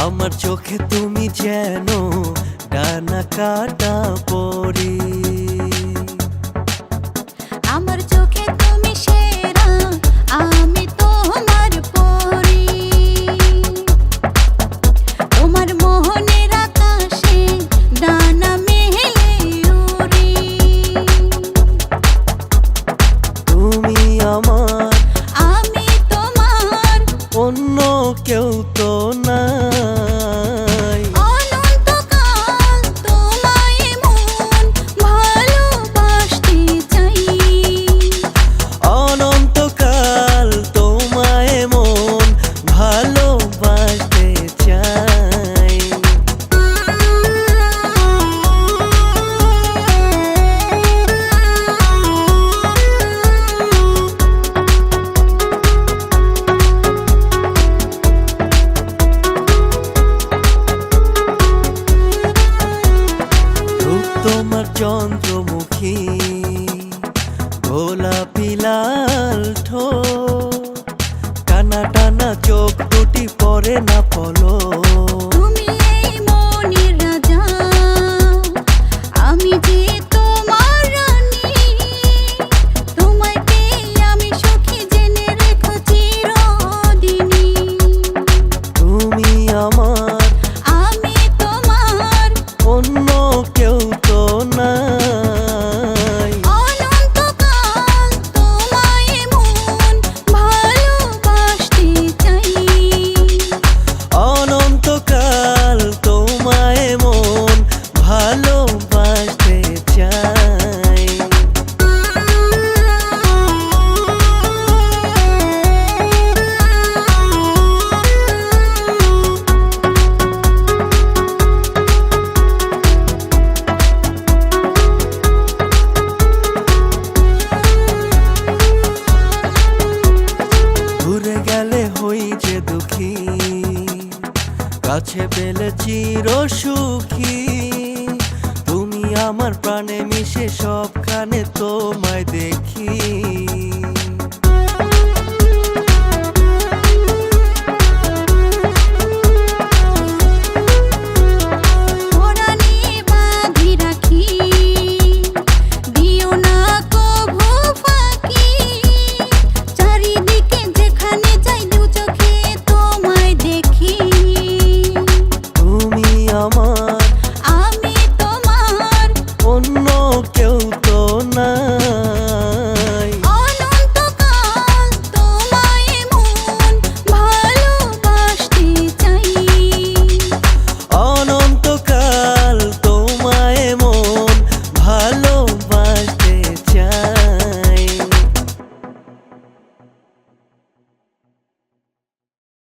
আমার চোখে তুমি যেন ডানা কাটা পরি। আমার চোখে তুমি সেরা, আমি তোমার পরি। তোমার মোহনের আকাশে ডানা মেলে উড়ি। তুমি আমার, আমি তোমার, অন্য কেউ তো নাই। অনন্তকাল তোমায় মন ভালোবাসতে চাই। অনন্তকাল তোমায় মন ভালোবাসতে চাই। তোমার চন্দ্রমুখী গোলাপি লাল ঠোঁট, টানা টানা চোখ দুটি পরে না পলক। তুমি এই মনের রাজা, আমি যে তোমার রানী। তোমায় পেয়ে আমি সুখী, জেনে রেখো চিরদিনই। তুমি আমার, আমি তোমার, অন্য কেউ তো নাই। অনন্তকাল তোমায় মন ভালোবাসতে চাই। অনন্তকাল তোমায় মন ভালোবাসতে চাই। ঘুরে গেলে হই যে দুঃখী, কাছে পেলে চির সুখী। তুমি আমার প্রাণে মিশে সবখানে তোমায় দেখি।